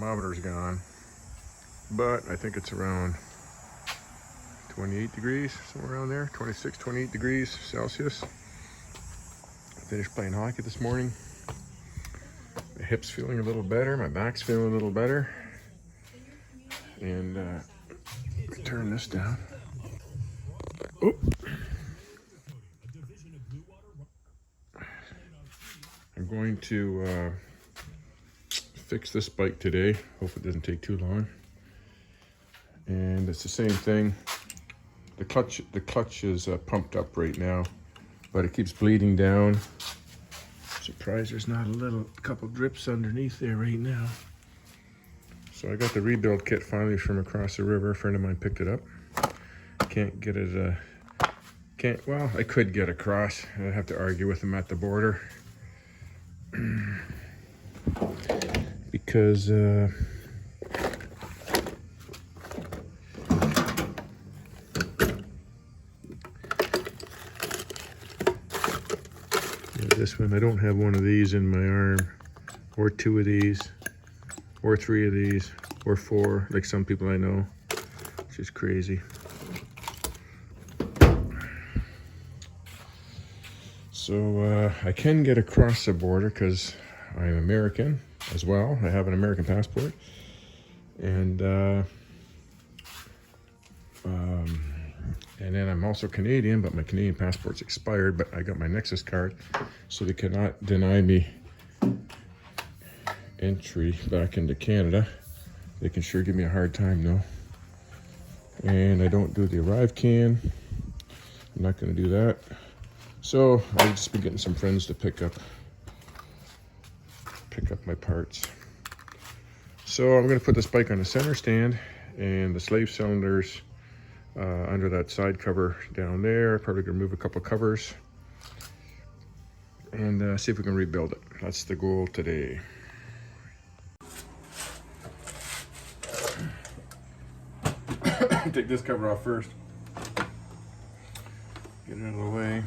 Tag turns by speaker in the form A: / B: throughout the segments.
A: thermometer's gone, but I think it's around 28 degrees, somewhere around there, 26, 28 degrees Celsius. I finished playing hockey this morning. My hip's feeling a little better, my back's feeling a little better. And turn this down. Oh. I'm going to fix this bike today. Hope it doesn't take too long. And it's the same thing. The clutch is pumped up right now, but it keeps bleeding down. Surprised there's not a couple drips underneath there right now. So I got the rebuild kit finally from across the river. A friend of mine picked it up. Can't get it, well, I could get across. I'd have to argue with him at the border. Because, this one, I don't have one of these in my arm, or two of these, or three of these, or four, like some people I know. It's just crazy. So I can get across the border because I'm American as well. I have an American passport. And then I'm also Canadian, but my Canadian passport's expired, but I got my Nexus card, so they cannot deny me entry back into Canada. They can sure give me a hard time though. And I don't do the arrive can. I'm not gonna do that. So I've just been getting some friends to pick up my parts. So I'm gonna put this bike on a center stand and the slave cylinders under that side cover down there. Probably gonna remove a couple covers and see if we can rebuild it. That's the goal today. Take this cover off first. Get it out of the way.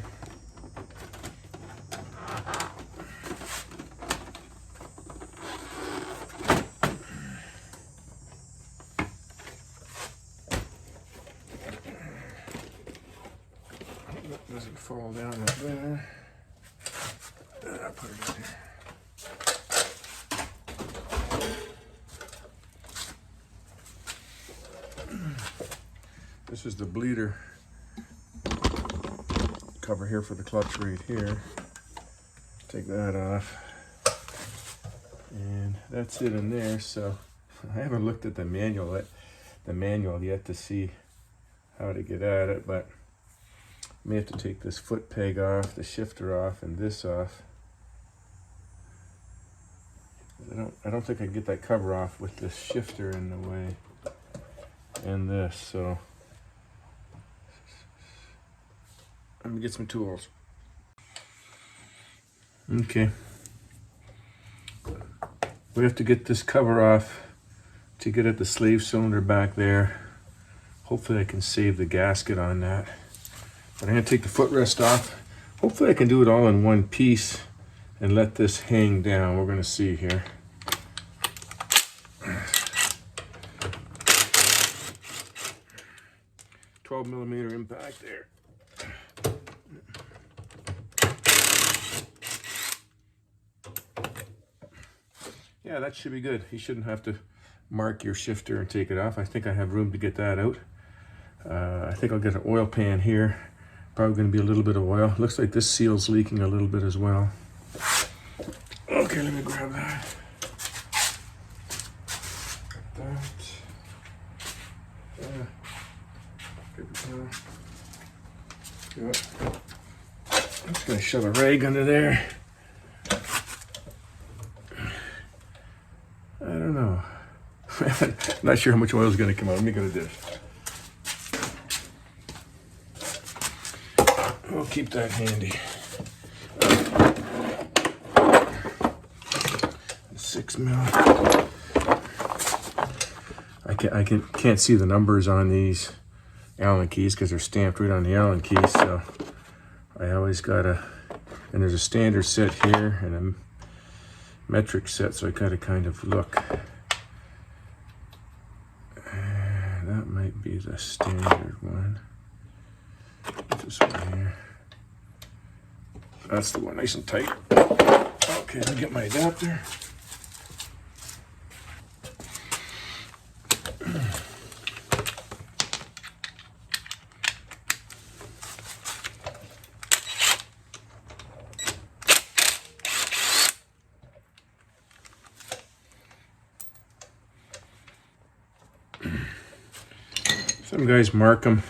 A: Doesn't fall down right there. I'll put it in here. This is the bleeder cover here for the clutch right here. Take that off. And that's it in there. So I haven't looked at the manual yet to see how to get at it, but I may have to take this foot peg off, the shifter off, and this off. I don't think I can get that cover off with this shifter in the way and this, so let me get some tools. Okay. We have to get this cover off to get at the slave cylinder back there. Hopefully I can save the gasket on that. But I'm gonna take the footrest off. Hopefully I can do it all in one piece and let this hang down. We're gonna see here. .12mm impact there. Yeah, that should be good. You shouldn't have to mark your shifter and take it off. I think I have room to get that out. I think I'll get an oil pan here. Probably going to be a little bit of oil. Looks like this seal's leaking a little bit as well. Okay, let me grab that. Good. I'm just going to shove a rag under there. I don't know. I'm not sure how much oil is going to come out. Let me go to this. We'll keep that handy. 6mm. I can't see the numbers on these Allen keys because they're stamped right on the Allen keys. So I always gotta. And there's a standard set here and a metric set, so I gotta kind of look. might be the standard one. This one here. That's the one, nice and tight. Okay, let me get my adapter. Some guys mark them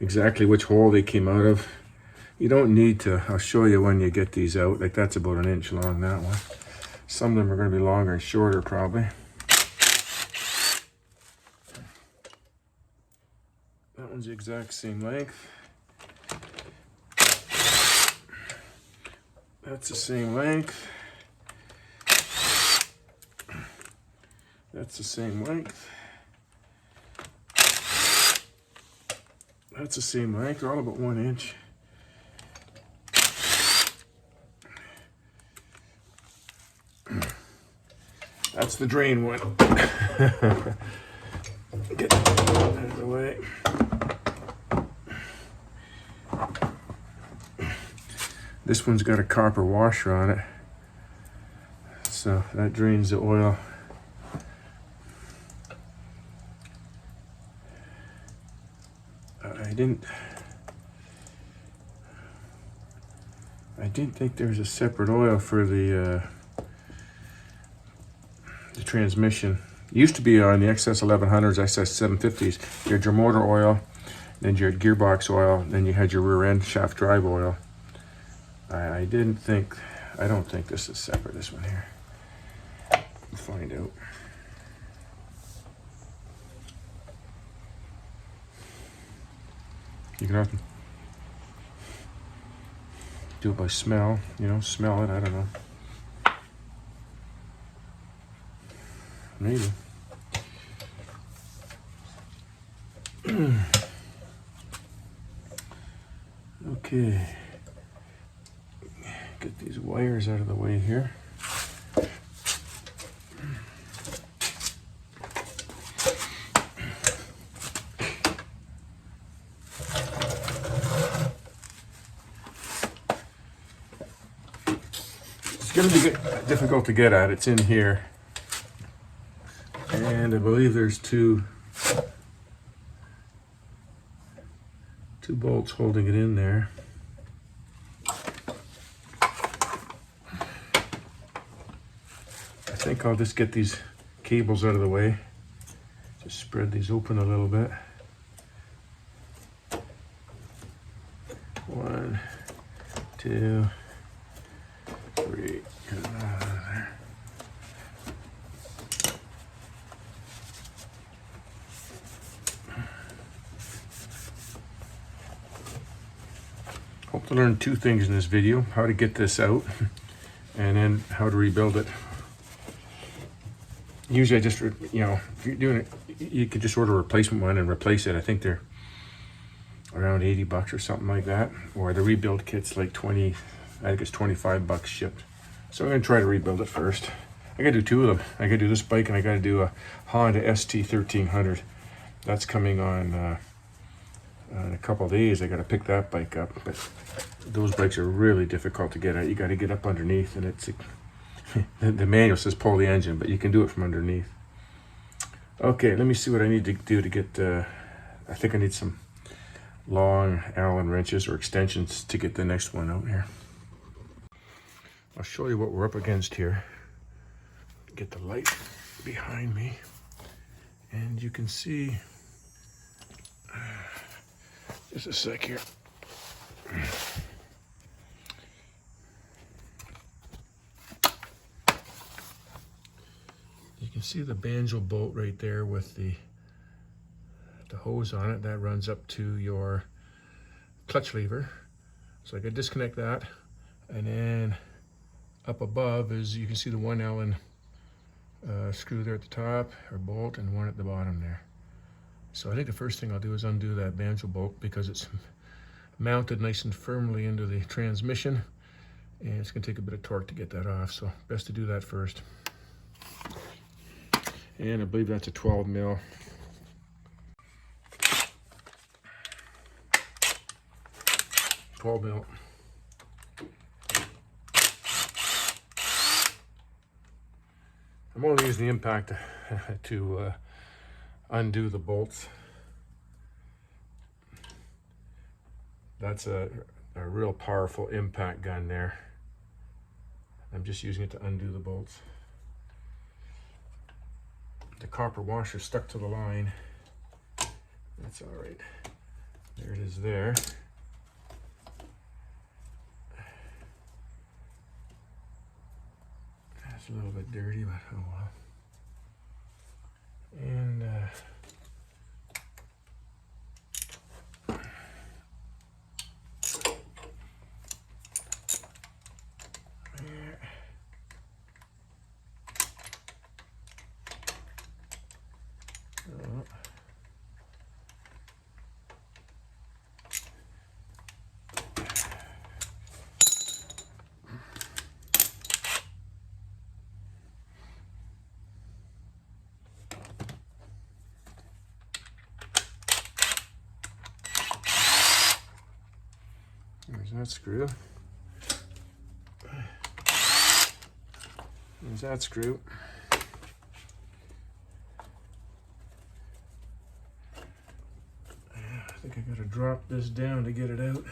A: exactly which hole they came out of. You don't need to. I'll show you when you get these out. Like that's about 1 inch long, that one. Some of them are going to be longer and shorter probably. That one's the exact same length. That's the same length. That's the same length. That's the same length. They're all about 1 inch. That's the drain one. Get that out of the way. This one's got a copper washer on it, so that drains the oil. I didn't think there was a separate oil for the transmission. It used to be on the XS 1100s, XS 750s. You had your motor oil, then you had gearbox oil, then you had your rear end shaft drive oil. I don't think this is separate, this one here. We'll find out. You can have to do it by smell, you know, smell it, I don't know. Maybe. Okay. Get these wires out of the way here. It's going to be difficult to get at. It's in here. And I believe there's two bolts holding it in there. I think I'll just get these cables out of the way. Just spread these open a little bit. 1, 2, 3. Get it out of there. Hope to learn 2 things in this video: how to get this out, and then how to rebuild it. Usually I just, you know, if you're doing it, you could just order a replacement one and replace it. I think they're around 80 bucks or something like that. Or the rebuild kit's like 20, I think it's 25 bucks shipped. So I'm gonna try to rebuild it first. I gotta do 2 of them. I gotta do this bike and I gotta do a Honda ST 1300. That's coming on in a couple of days. I got to pick that bike up, but those bikes are really difficult to get at. You got to get up underneath, and it's the manual says pull the engine, but you can do it from underneath. Okay, let me see what I need to do to get I think I need some long Allen wrenches or extensions to get the next one out here. I'll show you what we're up against here. Get the light behind me, and you can see just a sec here. You can see the banjo bolt right there with the hose on it. That runs up to your clutch lever. So I could disconnect that, and then up above is, you can see the 1 Allen screw there at the top, or bolt, and one at the bottom there. So I think the first thing I'll do is undo that banjo bolt, because it's mounted nice and firmly into the transmission, and it's going to take a bit of torque to get that off, so best to do that first. And I believe that's a 12 mil. 12 mil. I'm only using the impact to undo the bolts. That's a real powerful impact gun there. I'm just using it to undo the bolts. The copper washer stuck to the line. That's all right. There it is there. That's a little bit dirty, but oh well. And there. There's that screw. There's that screw. I think I gotta drop this down to get it out.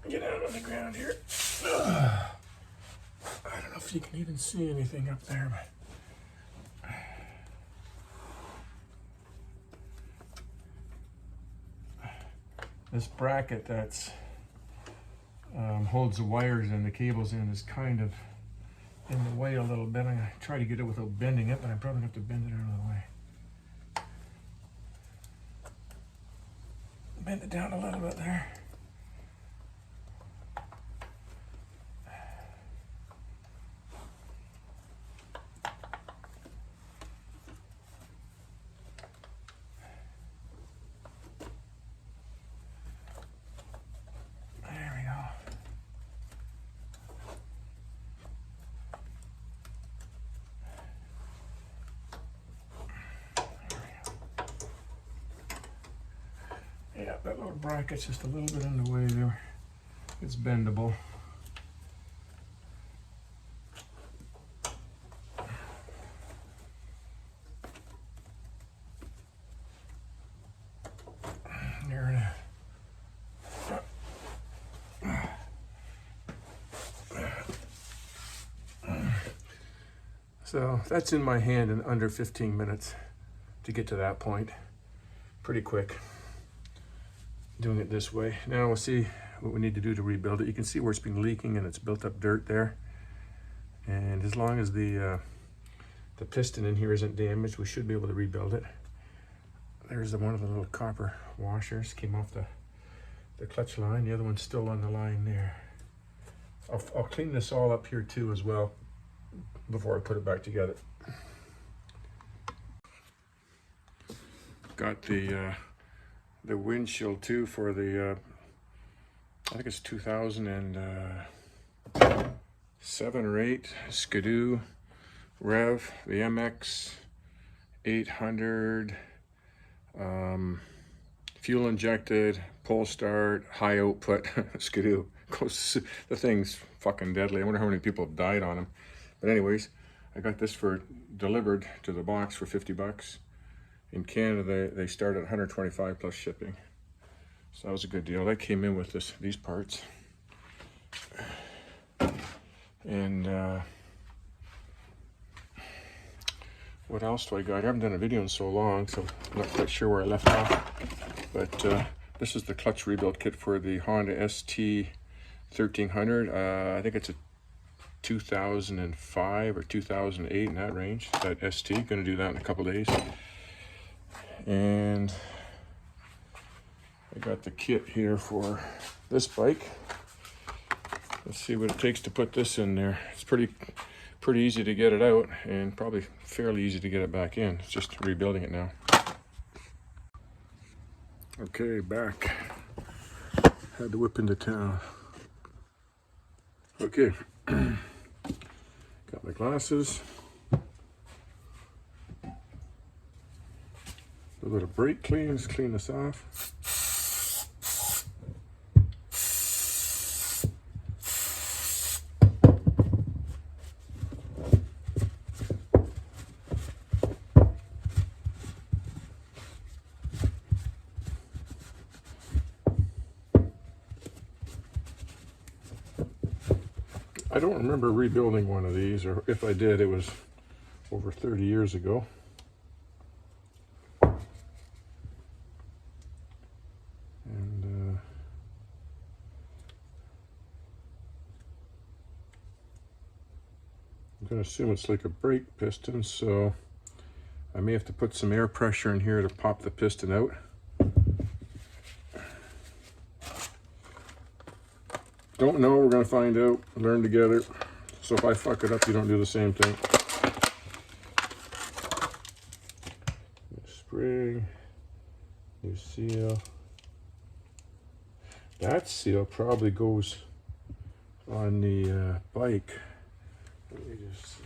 A: Get out on the ground here. I don't know if you can even see anything up there, but this bracket that's holds the wires and the cables in is kind of in the way a little bit. I'm gonna try to get it without bending it, but I'm probably gonna have to bend it out of the way. Bend it down a little bit there. Yeah, that little bracket's just a little bit in the way there. It's bendable. There it is. So that's in my hand in under 15 minutes to get to that point. Pretty quick. Doing it this way. Now we'll see what we need to do to rebuild it. You can see where it's been leaking and it's built up dirt there. And as long as the piston in here isn't damaged, we should be able to rebuild it. There's one of the little copper washers came off the clutch line. The other one's still on the line there. I'll clean this all up here too as well before I put it back together. Got the windshield too for the I think it's 2007 or 8 Skidoo Rev, the MX 800 fuel injected, pull start, high output Skidoo. The thing's fucking deadly. I wonder how many people have died on them. But anyways, I got this delivered to the box for 50 bucks. In Canada, they start at 125 plus shipping. So that was a good deal. That came in with these parts. And what else do I got? I haven't done a video in so long, so I'm not quite sure where I left off. But this is the clutch rebuild kit for the Honda ST 1300. I think it's a 2005 or 2008 in that range. That ST. Going to do that in a couple days. And I got the kit here for this bike. Let's see what it takes to put this in there. It's pretty easy to get it out, and probably fairly easy to get it back in. It's just rebuilding it now. Okay, back. Had to whip into town. Okay, got my glasses. A little bit of brake clean, just clean this off. I don't remember rebuilding one of these, or if I did, it was over 30 years ago. And I'm going to assume it's like a brake piston, so I may have to put some air pressure in here to pop the piston out. Don't know, we're gonna find out, learn together. So if I fuck it up, you don't do the same thing. New spring, new seal. That seal probably goes on the bike. Let me just see.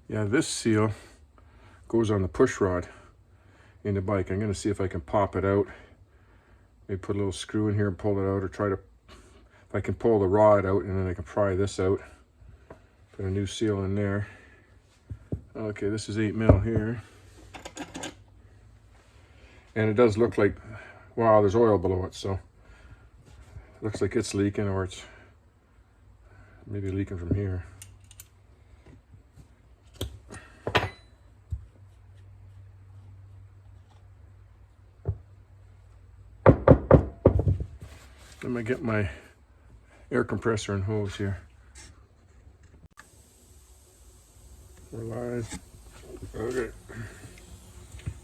A: Yeah, this seal goes on the push rod in the bike. I'm going to see if I can pop it out. Maybe put a little screw in here and pull it out, or try to, if I can pull the rod out, and then I can pry this out. Put a new seal in there. Okay, this is 8mm here. And it does look like, wow, there's oil below it, so it looks like it's leaking, or it's maybe leaking from here. Let me get my air compressor and hose here. We're live. Okay.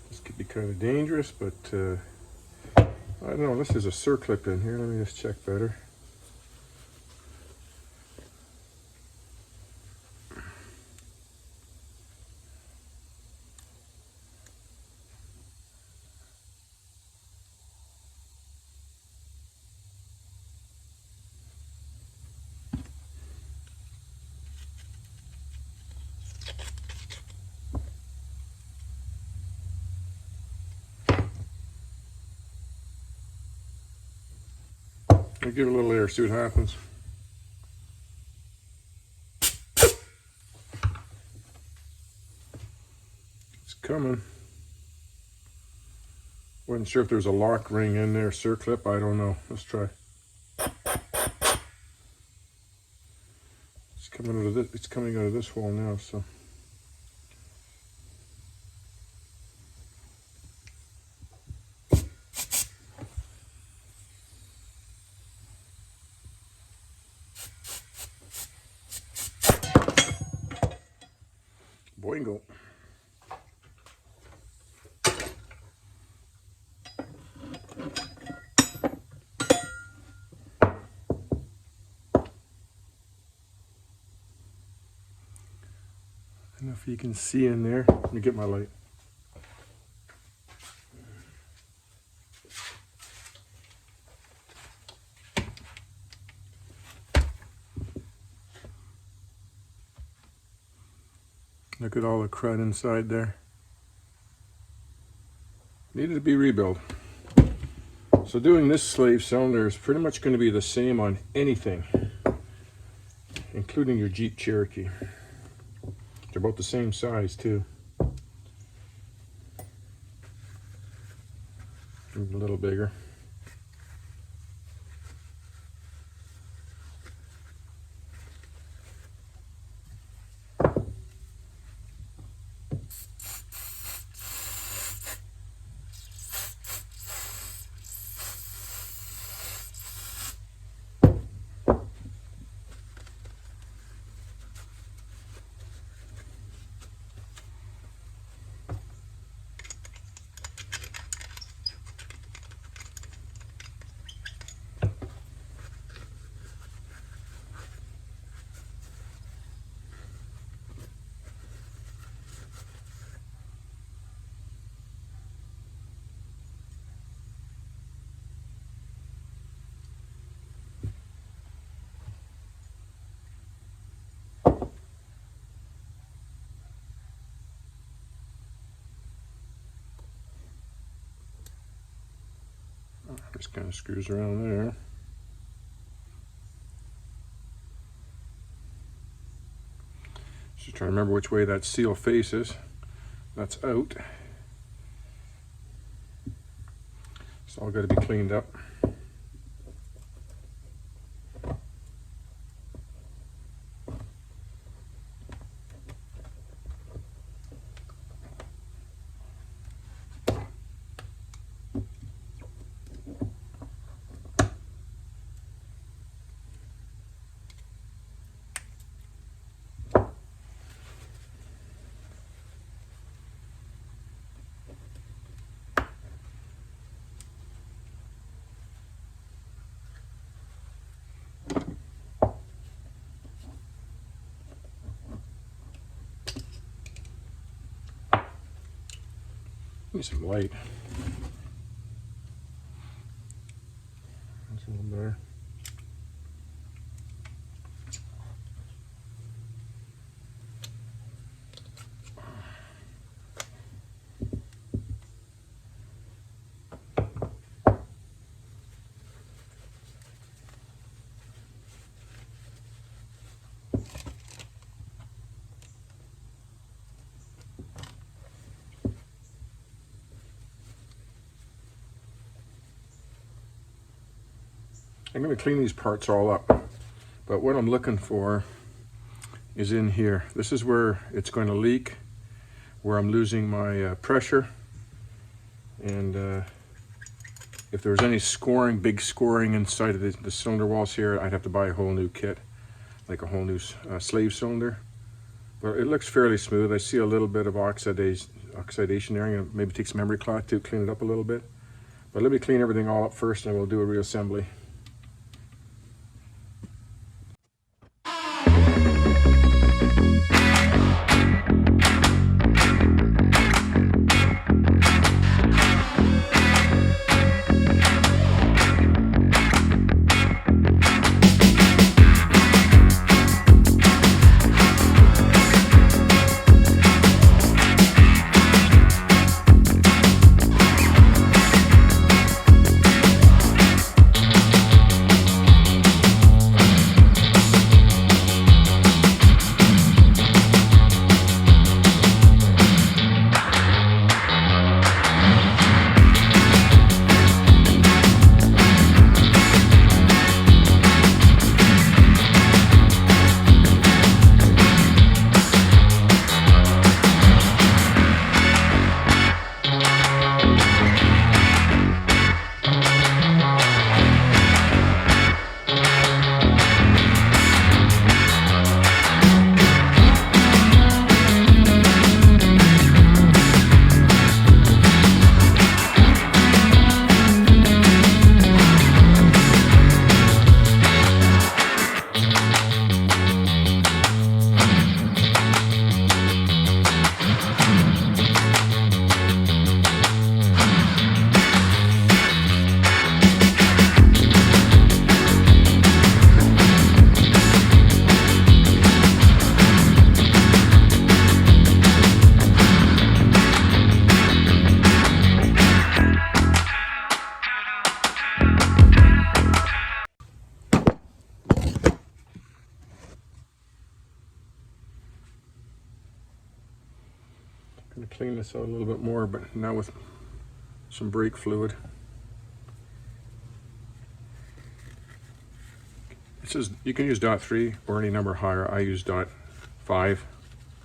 A: This could be kind of dangerous, but I don't know. This is a circlip in here. Let me just check better. I'll give it a little air, see what happens. It's coming. Wasn't sure if there's a lock ring in there, circlip, I don't know. Let's try. It's coming out of this, it's coming out of this hole now, so. Boingo. I don't know if you can see in there. Let me get my light. Look at all the crud inside there. Needed to be rebuilt. So doing this slave cylinder is pretty much going to be the same on anything, including your Jeep Cherokee. They're about the same size too. Maybe a little bigger. Just kind of screws around there. Just trying to remember which way that seal faces. That's out. It's all got to be cleaned up. Need some light. That's a little better. I'm going to clean these parts all up, but what I'm looking for is in here. This is where it's going to leak, where I'm losing my pressure, and if there was any scoring, big scoring inside of the cylinder walls here, I'd have to buy a whole new kit, like a whole new slave cylinder. But it looks fairly smooth. I see a little bit of oxidation there. I'm going to maybe take some emery cloth to clean it up a little bit. But let me clean everything all up first, and we'll do a reassembly. Going to clean this out a little bit more, but now with some brake fluid. It says you can use .3 or any number higher. I use .5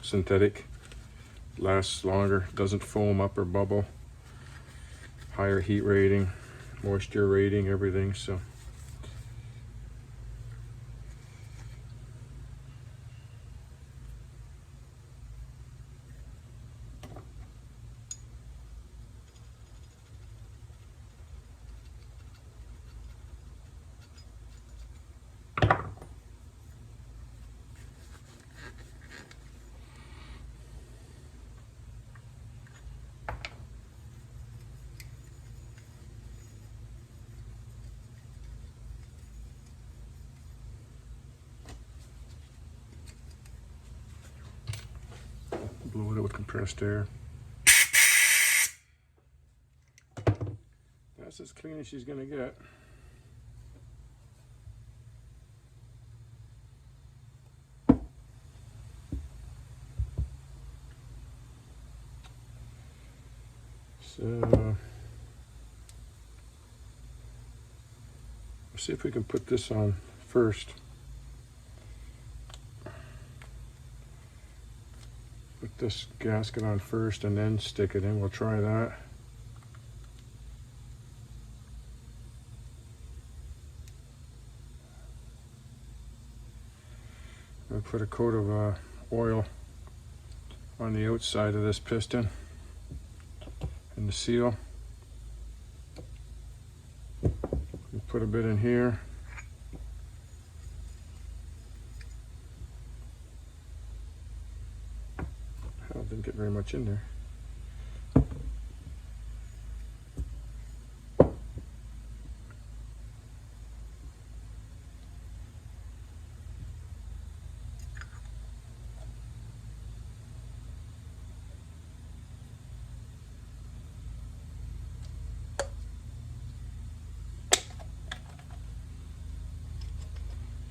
A: synthetic. Lasts longer, doesn't foam up or bubble. Higher heat rating, moisture rating, everything. So blow it out with compressed air. That's as clean as she's gonna get. So let's see if we can put this on first. Put this gasket on first and then stick it in. We'll try that. We'll put a coat of oil on the outside of this piston and the seal. We'll put a bit in here. Hell, didn't get very much in there.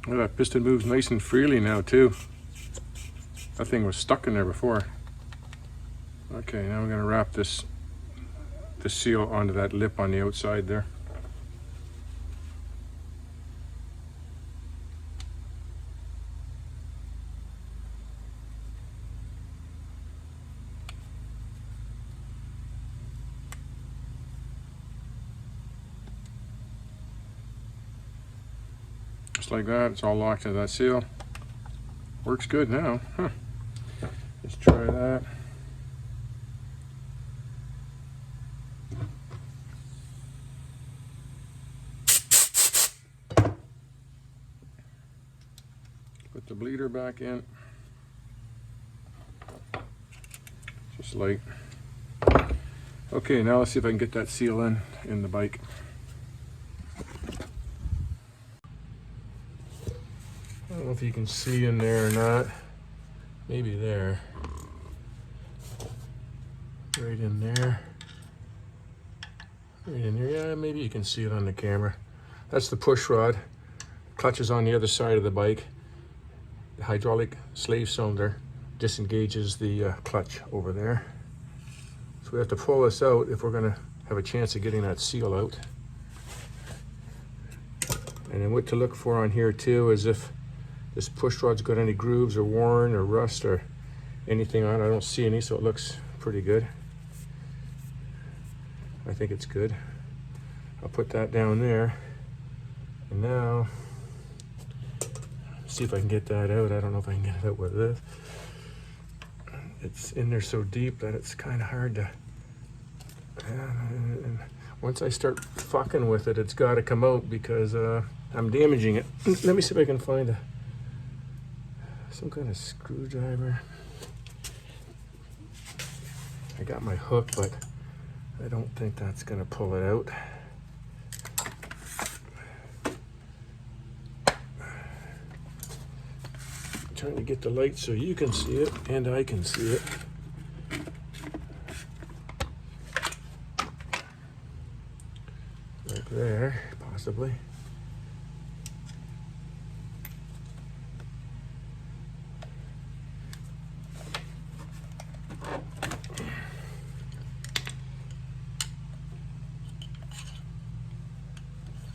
A: Well, that piston moves nice and freely now too. That thing was stuck in there before. Okay, now we're going to wrap this seal onto that lip on the outside there. Just like that, it's all locked into that seal. Works good now. Huh. Let's try that. Put the bleeder back in. Just light. Okay, now let's see if I can get that seal in the bike. I don't know if you can see in there or not. Maybe there. Right in there. Right in there. Yeah, maybe you can see it on the camera. That's the push rod. Clutch is on the other side of the bike. The hydraulic slave cylinder disengages the clutch over there. So we have to pull this out if we're going to have a chance of getting that seal out. And then what to look for on here too is if this push rod's got any grooves or worn or rust or anything on it. I don't see any, so it looks pretty good. I think it's good. I'll put that down there. And now, see if I can get that out. I don't know if I can get it out with this. It's in there so deep that it's kind of hard to... And once I start fucking with it, it's got to come out because I'm damaging it. Let me see if I can find some kind of screwdriver. I got my hook, but I don't think that's gonna pull it out. I'm trying to get the light so you can see it and I can see it. Like there, possibly.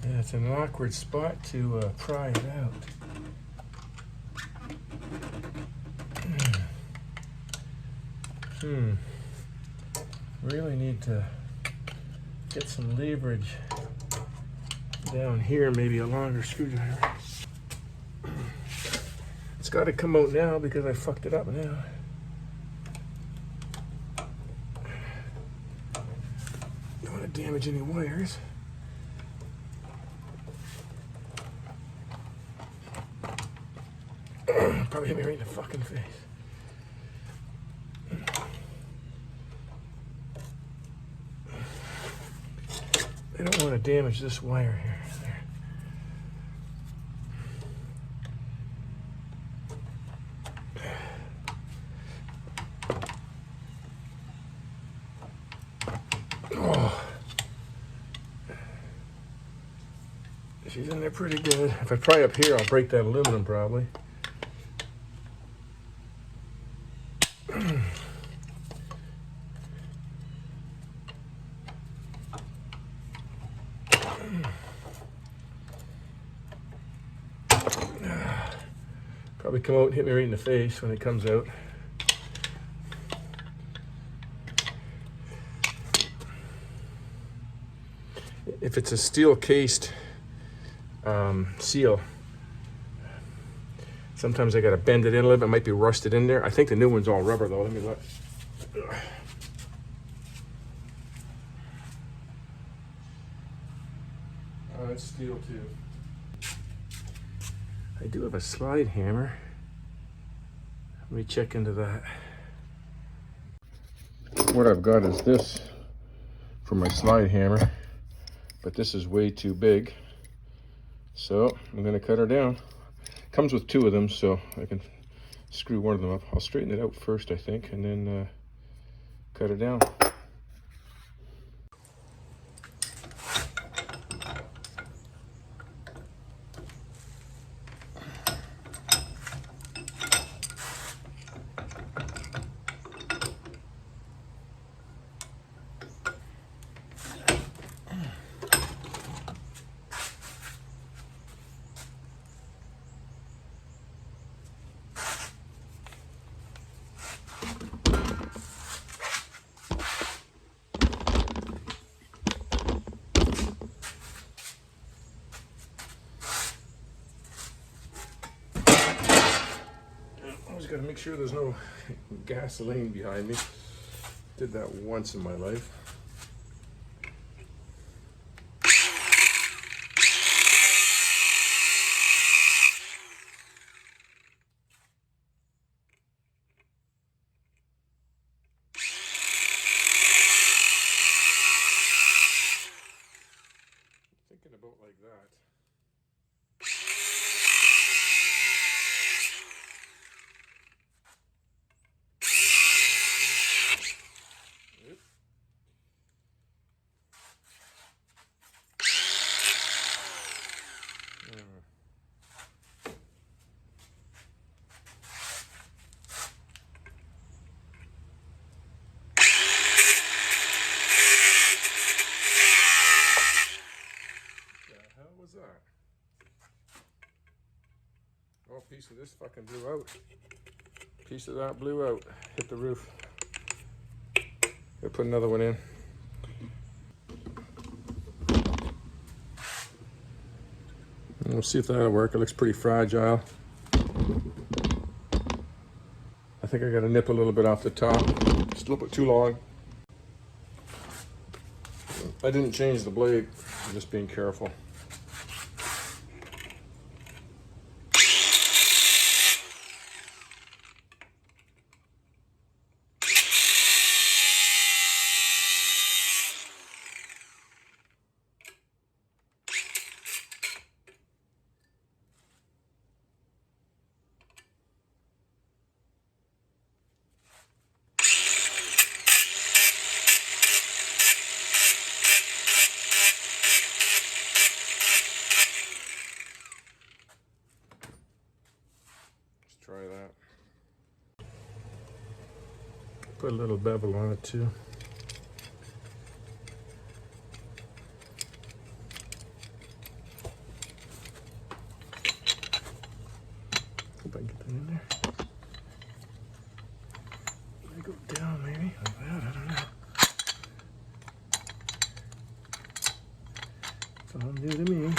A: Yeah, it's an awkward spot to pry it out. Really need to get some leverage down here, maybe a longer screwdriver. It's got to come out now because I fucked it up now. Don't want to damage any wires. Probably hit me right in the fucking face. I don't want to damage this wire here. There. Oh. She's in there pretty good. If I pry up here, I'll break that aluminum probably. Probably come out and hit me right in the face when it comes out. If it's a steel cased seal, sometimes I gotta bend it in a little bit. It might be rusted in there. I think the new one's all rubber though. Let me look. Oh, it's steel too. I do have a slide hammer. Let me check into that. What I've got is this for my slide hammer, but this is way too big. So I'm gonna cut her down. Comes with two of them, so I can screw one of them up. I'll straighten it out first, I think, and then cut her down. Always got to make sure there's no gasoline behind me. Did that once in my life. Thinking about like that. That? Oh, a piece of this fucking blew out. Piece of that blew out. Hit the roof. Gotta put another one in. And we'll see if that'll work. It looks pretty fragile. I think I gotta nip a little bit off the top. Just a little bit too long. I didn't change the blade. I'm just being careful. Try that. Put a little bevel on it too. Hope I can get that in there. Let me go down maybe like that, I don't know. It's all new to me.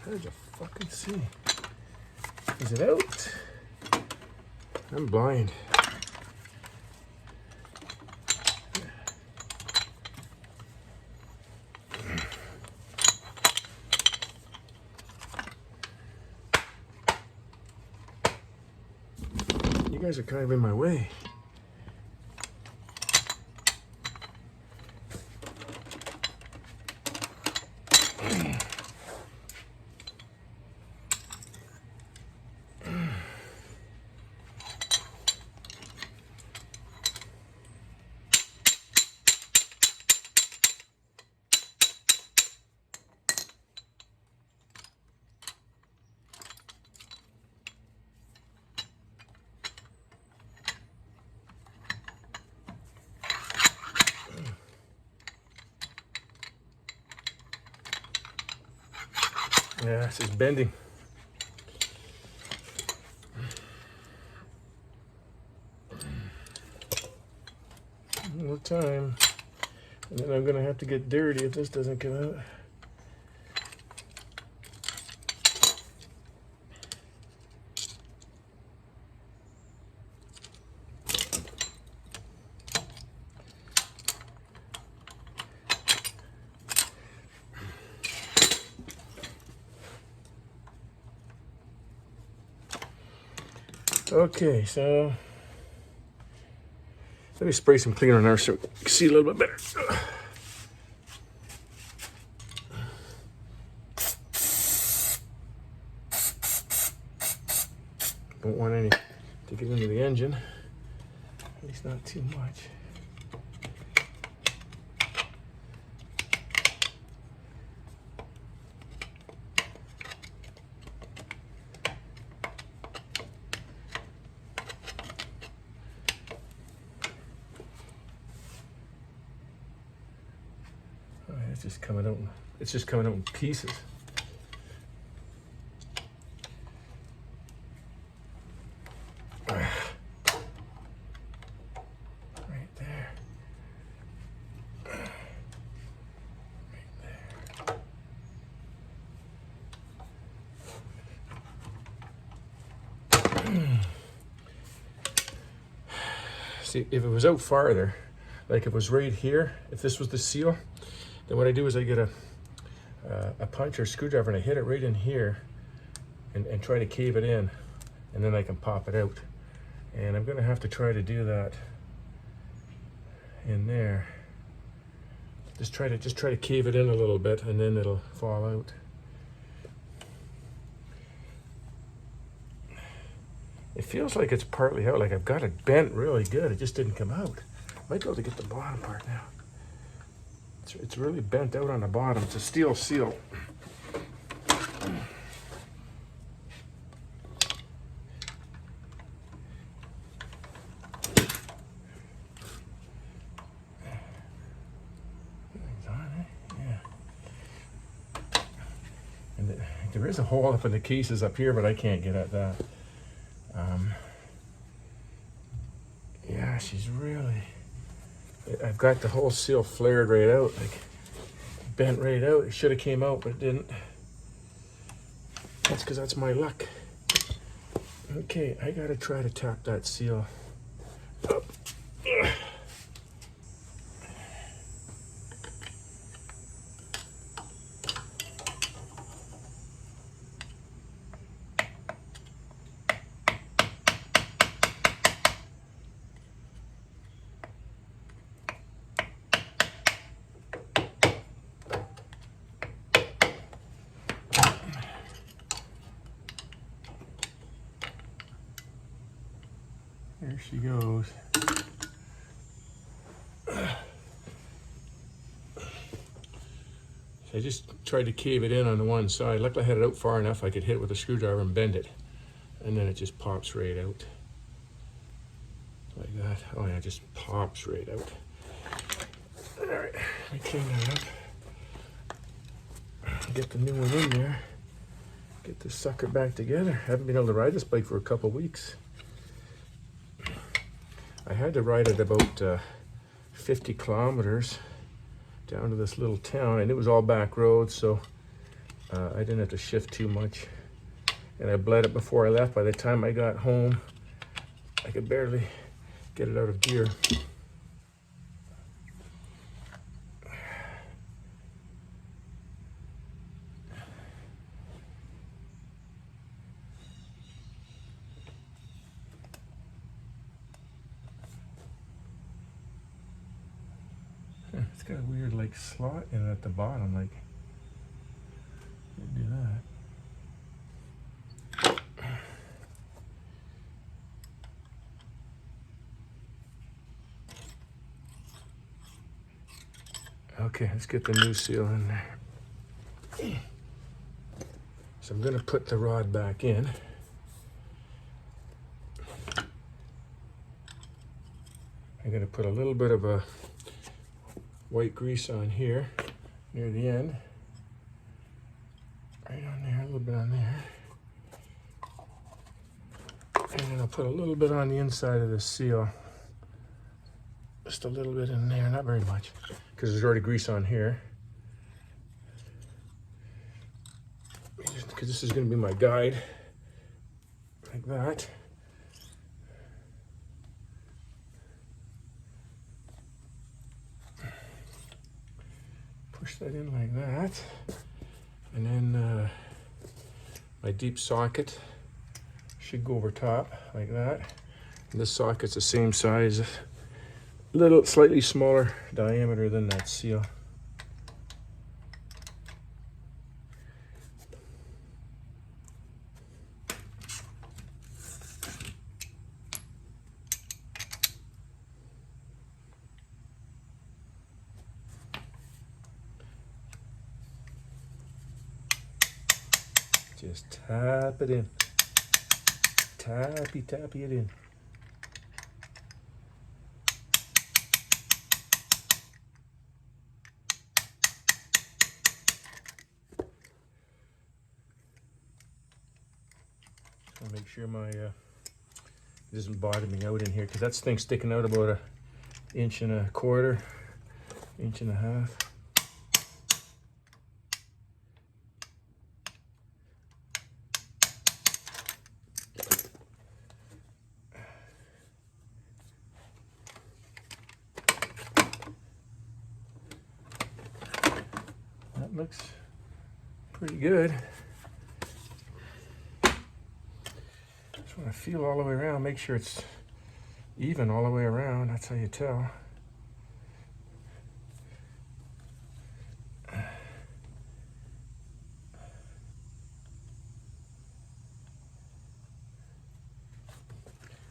A: How did you fucking see? Is it out? I'm blind. You guys are kind of in my way. Yeah, this is bending. One more time. And then I'm gonna have to get dirty if this doesn't come out. Okay, so let me spray some cleaner on there so we can see a little bit better. Don't want any to get into the engine, at least not too much. It's just coming out. It's just coming out in pieces. Right there. Right there. See, if it was out farther, like if it was right here, if this was the seal, then what I do is I get a punch or screwdriver and I hit it right in here and try to cave it in, and then I can pop it out. And I'm gonna have to try to do that in there. Just try to cave it in a little bit, and then it'll fall out. It feels like it's partly out, like I've got it bent really good. It just didn't come out. Might be able to get the bottom part now. It's really bent out on the bottom. It's a steel seal. And there is a hole up in the cases up here, but I can't get at that. Yeah, she's really... I've got the whole seal flared right out, like bent right out. It should have came out, but it didn't. That's because that's my luck. Okay, I gotta try to tap that seal up. There she goes. I just tried to cave it in on the one side. Luckily I had it out far enough I could hit it with a screwdriver and bend it. And then it just pops right out. Like that. Oh yeah, it just pops right out. Alright, let me clean that up. Get the new one in there. Get this sucker back together. I haven't been able to ride this bike for a couple weeks. I had to ride it about 50 kilometers down to this little town, and it was all back roads, so I didn't have to shift too much. And I bled it before I left. By the time I got home, I could barely get it out of gear. It's got a weird like slot in it at the bottom, like do that. Okay, let's get the new seal in there. So I'm gonna put the rod back in. I'm gonna put a little bit of a white grease on here near the end.
B: Right on there, a little bit on there. And then I'll put a little bit on the inside of the seal. Just a little bit in there, not very much, because there's already grease on here. Because this is going to be my guide, like that. Push that in like that. And then my deep socket should go over top like that. And this socket's the same size, little slightly smaller diameter than that seal. Just tap it in. Tappy it in. I'll make sure my it isn't bottoming out in here, because that thing's sticking out about an inch and a quarter, inch and a half. That looks pretty good. Just want to feel all the way around, make sure it's even all the way around. That's how you tell.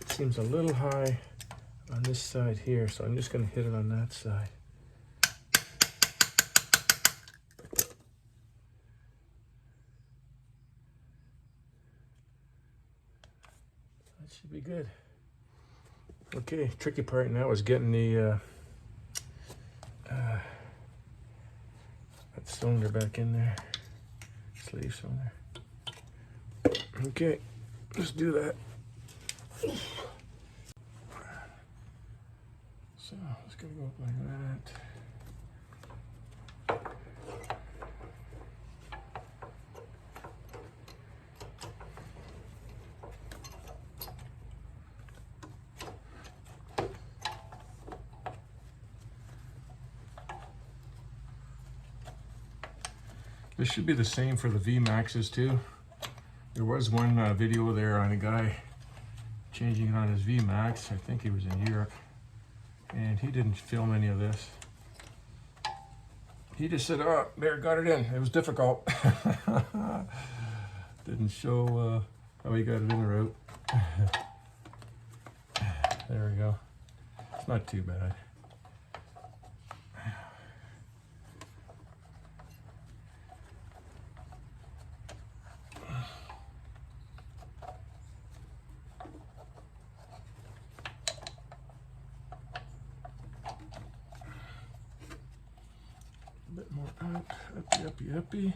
B: Seems a little high on this side here, so I'm just going to hit it on that side. That should be good. Okay, tricky part now is getting the that cylinder back in there, sleeve cylinder. Okay, let's do that. So it's gonna go up like that. This should be the same for the Vmaxes too. There was one video there on a guy changing it on his Vmax. I think he was in Europe, and he didn't film any of this. He just said, "Oh, there, got it in. It was difficult." Didn't show how he got it in or out. There we go. It's not too bad. A bit more up, uppy.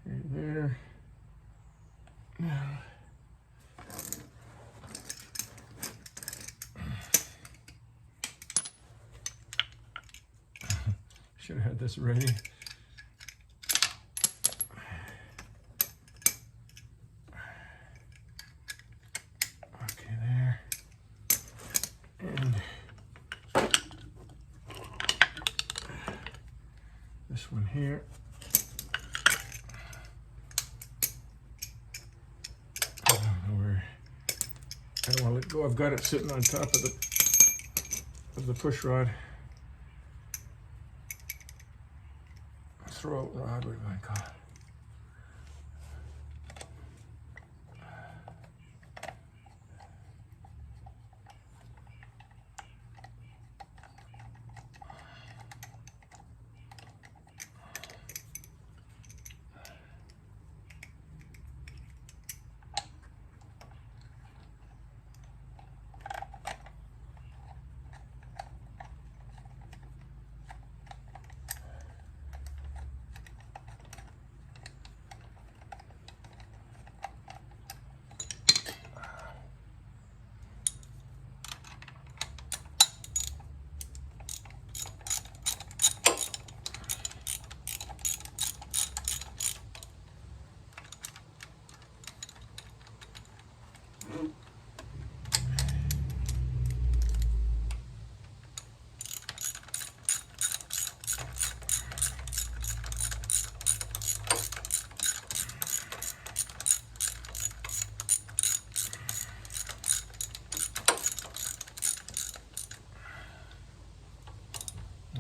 B: Right there. Now, should have had this ready. This one here. I don't know where. I don't want to let go. I've got it sitting on top of the push rod. Throw out rod, what do I call it?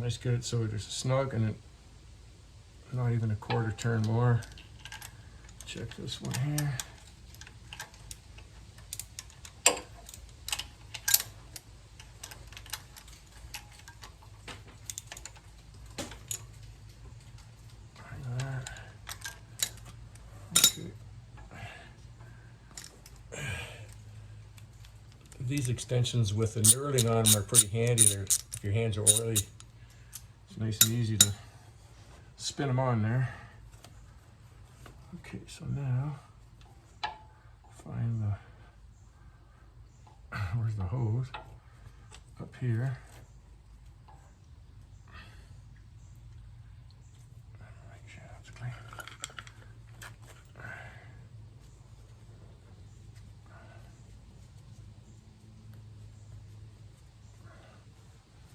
B: Let's get it so it's snug and it, not even a quarter turn more. Check this one here. Like that. Okay. These extensions with the knurling on them are pretty handy. They're, if your hands are oily, it's nice and easy to spin them on there. Okay, so now find the, where's the hose? Up here. Make sure that's clean.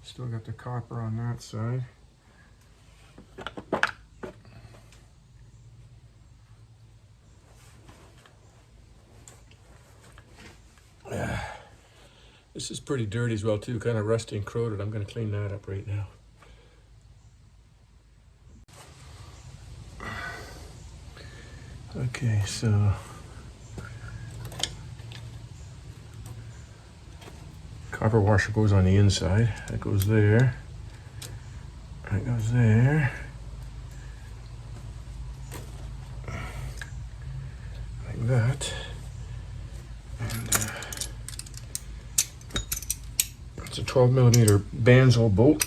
B: Still got the copper on that side. This is pretty dirty as well too, kind of rusty and corroded. I'm going to clean that up right now. Okay, so copper washer goes on the inside. That goes there. That goes there. Like that. And it's a 12mm Banzo bolt.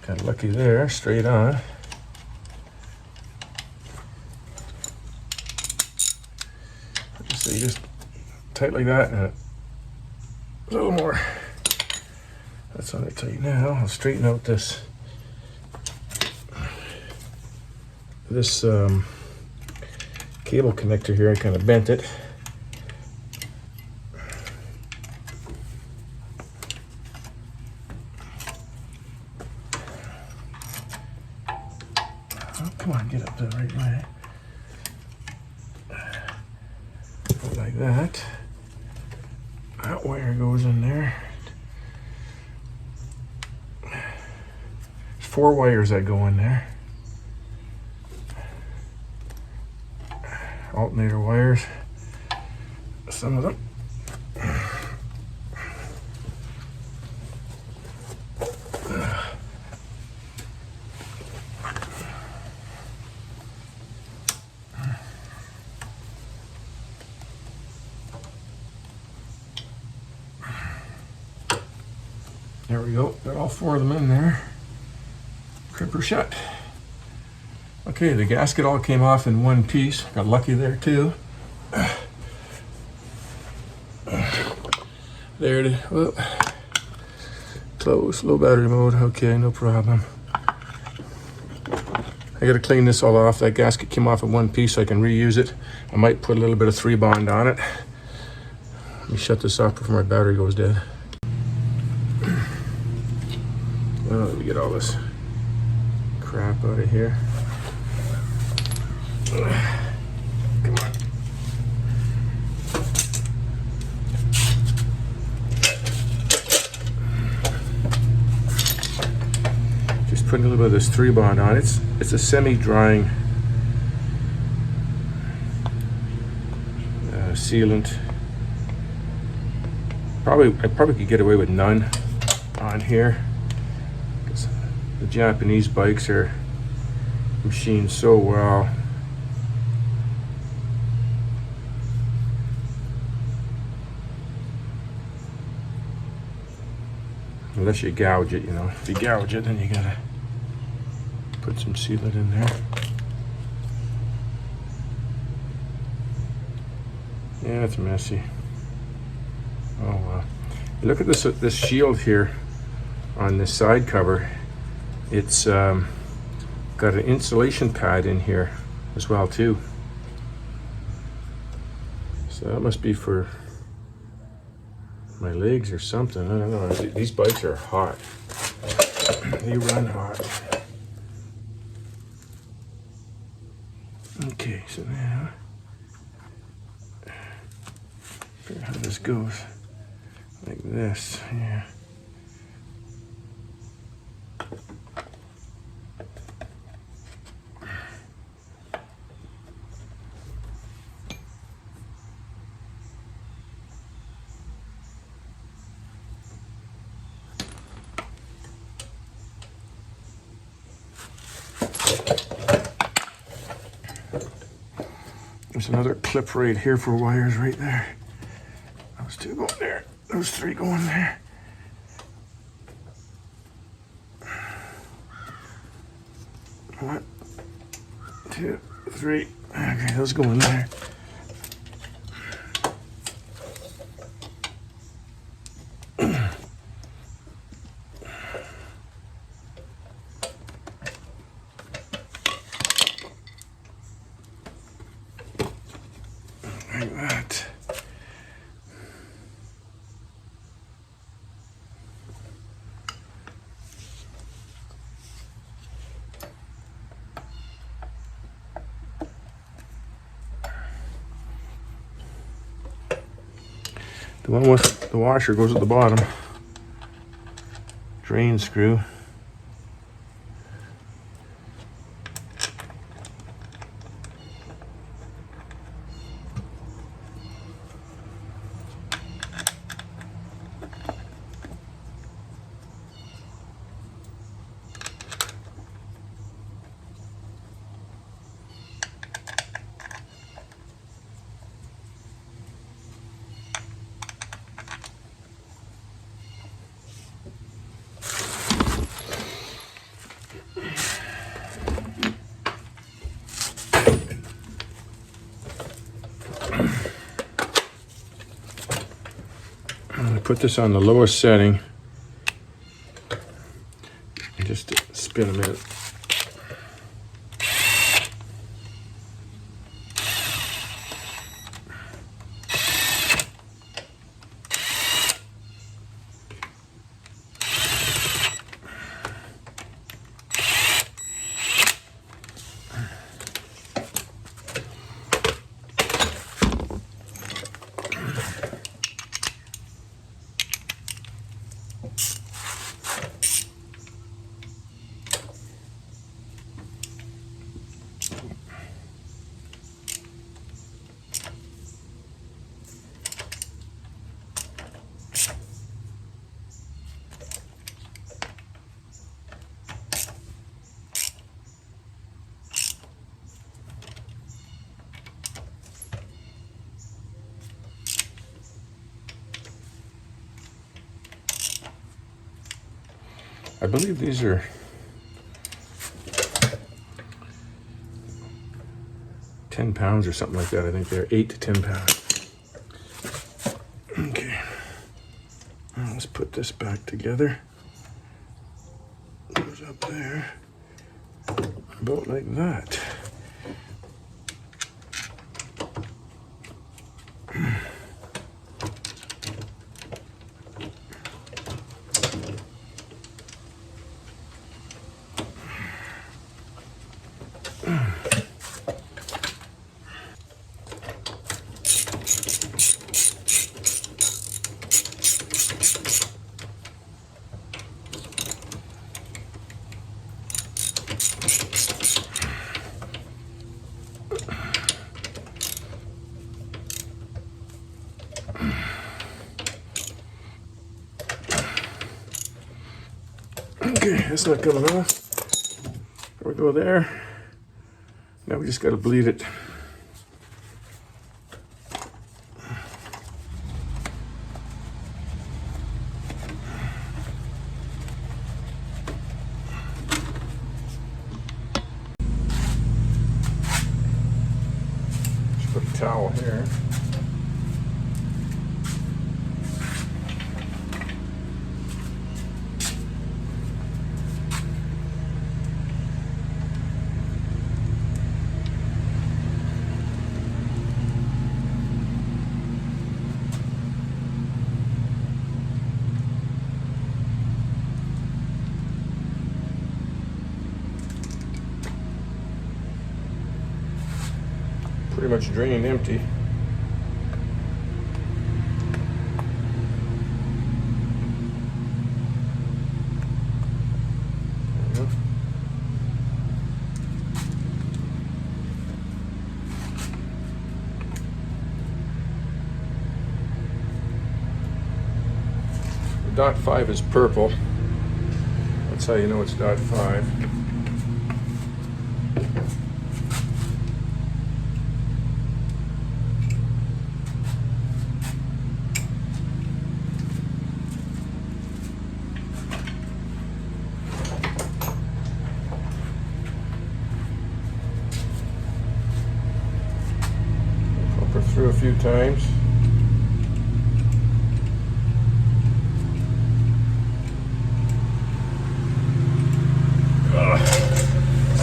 B: Got lucky there, straight on. So you just tight like that, and a little more. That's on it tight now. I'll straighten out this cable connector here. I kind of bent it. Oh, come on, get up the right way. Like that. That wire goes in there. There's 4 wires that go in there. Alternator wires. Some of them. There we go, got all 4 of them in there. Cripper shut. Okay, the gasket all came off in one piece. Got lucky there too. There it is. Whoa. Close, low battery mode. Okay, no problem. I gotta clean this all off. That gasket came off in one piece so I can reuse it. I might put a little bit of 3-bond on it. Let me shut this off before my battery goes dead. Well, let me get all this crap out of here. Come on. Just putting a little bit of this 3-bond on. It's a semi-drying sealant. I probably could get away with none on here. The Japanese bikes are machined so well. Unless you gouge it, you know. If you gouge it, then you gotta put some sealant in there. Yeah, it's messy. Oh wow. Look at this shield here on this side cover. It's got an insulation pad in here as well too. So that must be for my legs or something. I don't know. These bikes are hot. They run hot. Okay, so now, figure how this goes. Like this, yeah. There's another clip right here for wires right there. Those two going there. Those three going there. One, two, three. Okay, those go in there. Like that. The one with the washer goes at the bottom. Drain screw. I'm going to put this on the lowest setting and just spin a minute. I believe these are 10 pounds or something like that. I think they're 8 to 10 pounds. Okay. Now let's put this back together. Goes up there. About like that. Okay, that's not coming off. There we go there. Now we just got to bleed it. Just put a towel here. pretty much drained empty. Dot 5 is purple. That's how you know it's dot 5. Pump her through a few times.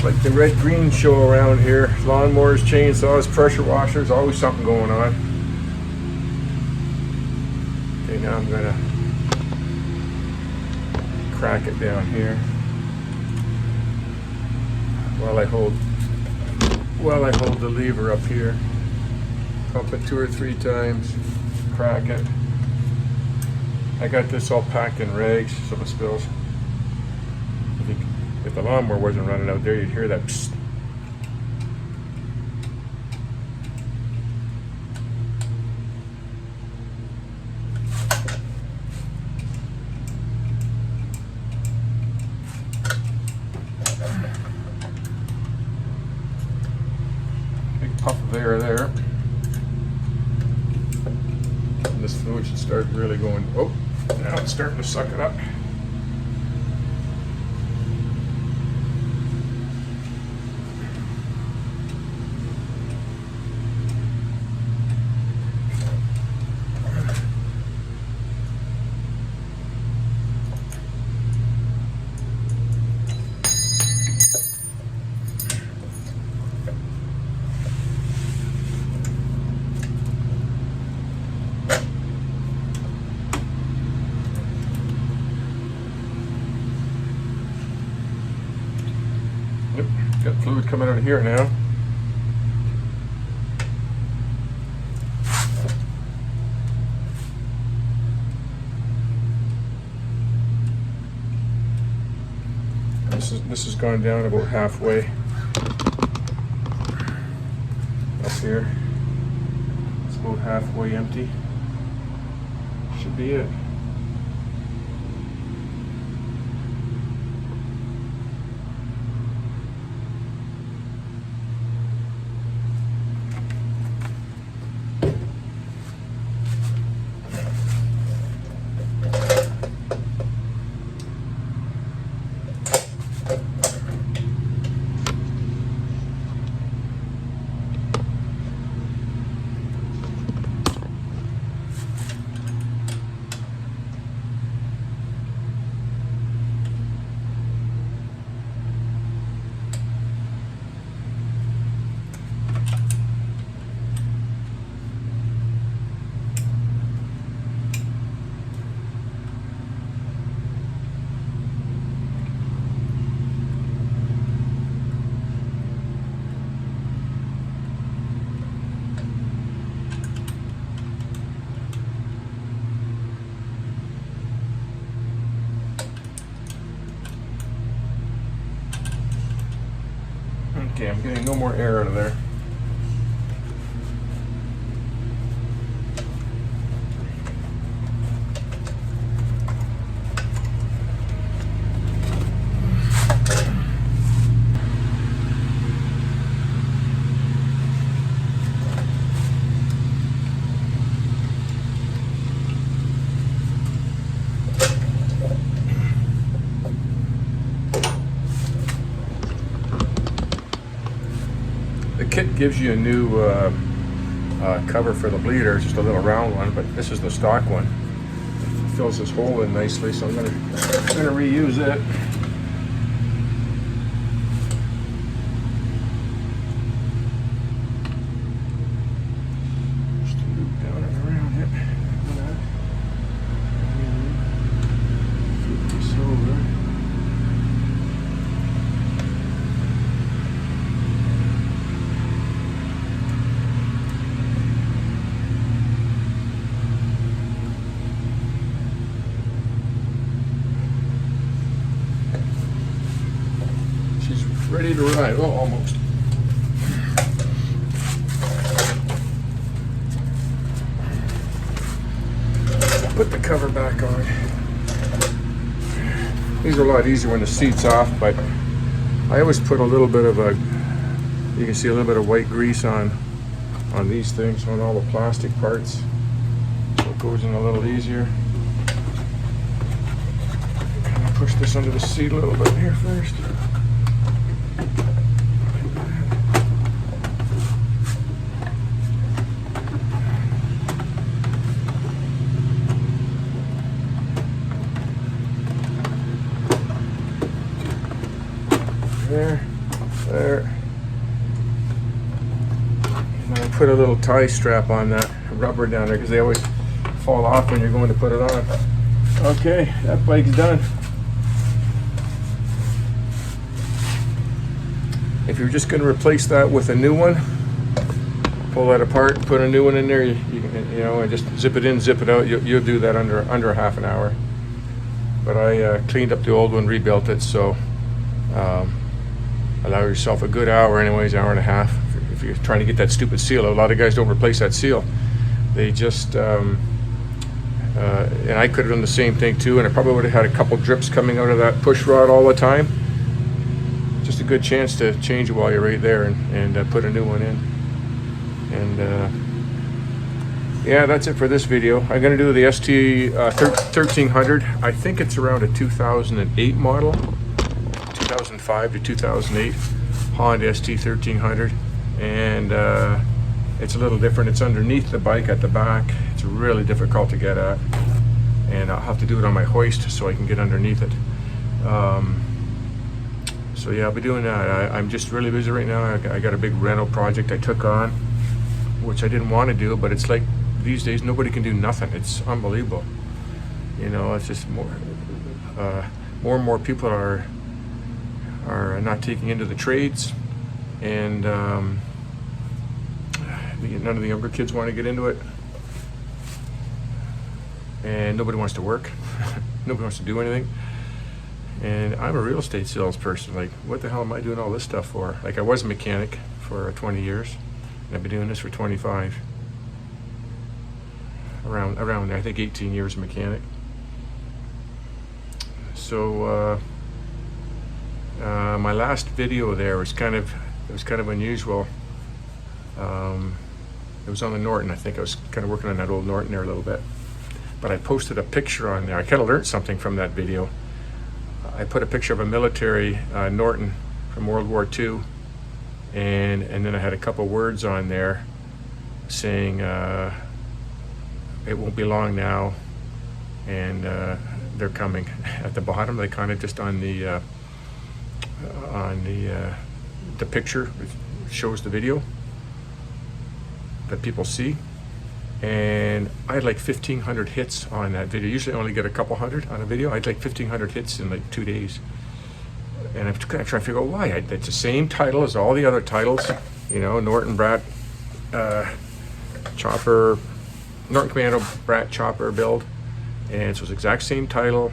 B: Like the red-green show around here. Lawnmowers, chainsaws, pressure washers, always something going on. Okay, now I'm gonna crack it down here while I hold the lever up here. Pump it 2 or 3 times, crack it. I got this all packed in rags so if it spills. If the lawnmower wasn't running out there, you'd hear that psst. Big puff of air there. And this fluid should start really going, oh, now it's starting to suck it up. Yep, got fluid coming out of here now. This has gone down about halfway up here. It's about halfway empty. Should be it. Okay, I'm getting no more air out of there. The kit gives you a new cover for the bleeder, just a little round one, but this is the stock one. It fills this hole in nicely, so I'm gonna reuse it. Just a loop down and around it. Flip this over. ready to ride. Well, almost. Put the cover back on. These are a lot easier when the seat's off, but I always put a little bit of you can see a little bit of white grease on these things, on all the plastic parts. So it goes in a little easier. Kind of push this under the seat a little bit here first. There. And I put a little tie strap on that rubber down there because they always fall off when you're going to put it on. Okay, that bike's done. If you're just going to replace that with a new one, pull that apart, put a new one in there. You know, and just zip it in, zip it out. You'll do that under half an hour. But I cleaned up the old one, rebuilt it, so. Allow yourself a good hour anyways, hour and a half, if you're trying to get that stupid seal. A lot of guys don't replace that seal. They just, and I could have done the same thing too, and I probably would have had a couple drips coming out of that push rod all the time. Just a good chance to change it while you're right there and put a new one in. And yeah, that's it for this video. I'm gonna do the ST 1300. I think it's around a 2008 model. 2005 to 2008 Honda ST 1300, and it's a little different. It's underneath the bike at the back. It's really difficult to get at, and I'll have to do it on my hoist so I can get underneath it. So yeah, I'll be doing that. I'm just really busy right now. I got a big rental project I took on, which I didn't want to do, but it's like these days nobody can do nothing. It's unbelievable. You know, it's just more and more people are not taking into the trades, and none of the younger kids want to get into it, and nobody wants to work. Nobody wants to do anything. And I'm a real estate salesperson. Like, what the hell am I doing all this stuff for? Like, I was a mechanic for 20 years, and I've been doing this for 25. Around I think 18 years mechanic. So my last video there was kind of unusual. It was on the Norton. I think I was kind of working on that old Norton there a little bit, but I posted a picture on there. I kind of learned something from that video. I put a picture of a military Norton from World War II, and then I had a couple words on there saying it won't be long now, and they're coming. At the bottom, they kind of just on the picture shows the video that people see, and I had like 1,500 hits on that video. Usually I only get a couple hundred on a video. I had like 1,500 hits in like 2 days, and I'm trying to figure out why. It's the same title as all the other titles, you know, Norton Brat Chopper, Norton Commando Brat Chopper build, and so it's the exact same title,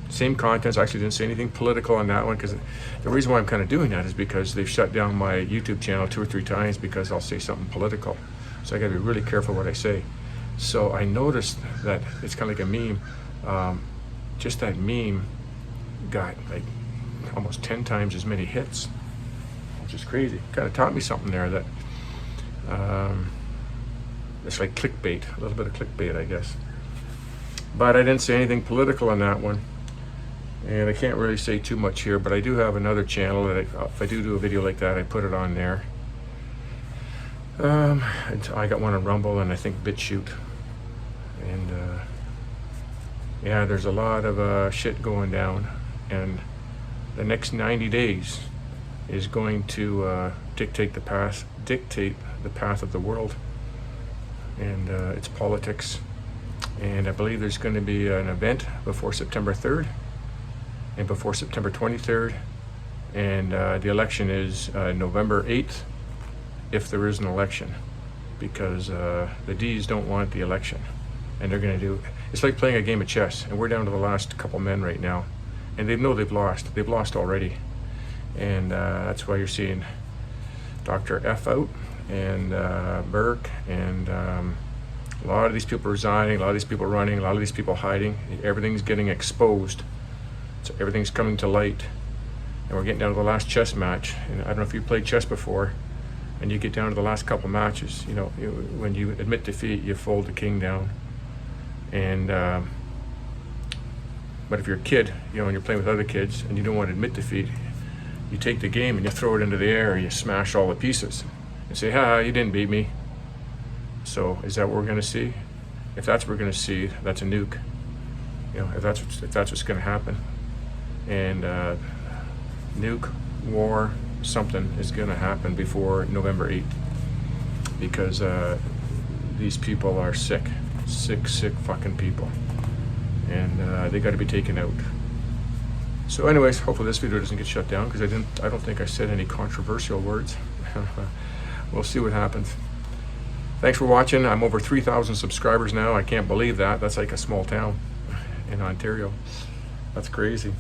B: same contents. I actually didn't say anything political on that one, because the reason why I'm kind of doing that is because they've shut down my YouTube channel 2 or 3 times because I'll say something political. So I gotta be really careful what I say. So I noticed that it's kind of like a meme. Just that meme got like almost 10 times as many hits, which is crazy. Kind of taught me something there, that it's like clickbait, a little bit of clickbait, I guess. But I didn't say anything political on that one, and I can't really say too much here, but I do have another channel that if I do a video like that, I put it on there. I got one on Rumble and I think BitChute, and yeah, there's a lot of shit going down, and the next 90 days is going to dictate the path of the world, and it's politics. And I believe there's going to be an event before September 3rd and before September 23rd, and the election is November 8th, if there is an election, because the D's don't want the election, and they're going to do, it's like playing a game of chess, and we're down to the last couple men right now, and they know they've lost already, And that's why you're seeing Dr. F out, and Burke, and a lot of these people resigning, a lot of these people running, a lot of these people hiding. Everything's getting exposed. So everything's coming to light. And we're getting down to the last chess match. And I don't know if you played chess before, and you get down to the last couple matches, you know, when you admit defeat, you fold the king down. And but if you're a kid, you know, and you're playing with other kids and you don't want to admit defeat, you take the game and you throw it into the air and you smash all the pieces and say, "Ha, you didn't beat me." So is that what we're going to see? If that's what we're going to see, that's a nuke. You know, if that's what's going to happen, and nuke, war, something is going to happen before November 8th, because these people are sick fucking people, and they got to be taken out. So anyways, hopefully this video doesn't get shut down, because I don't think I said any controversial words. We'll see what happens. Thanks for watching. I'm over 3,000 subscribers now. I can't believe that. That's like a small town in Ontario. That's crazy.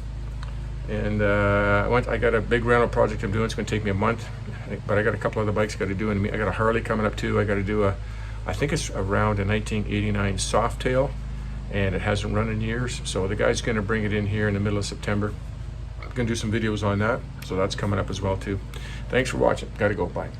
B: And I got a big rental project I'm doing. It's going to take me a month, but I got a couple other bikes I got to do. And I got a Harley coming up too. I got to do I think it's around a 1989 Softail, and it hasn't run in years. So the guy's going to bring it in here in the middle of September. I'm going to do some videos on that. So that's coming up as well too. Thanks for watching. Got to go. Bye.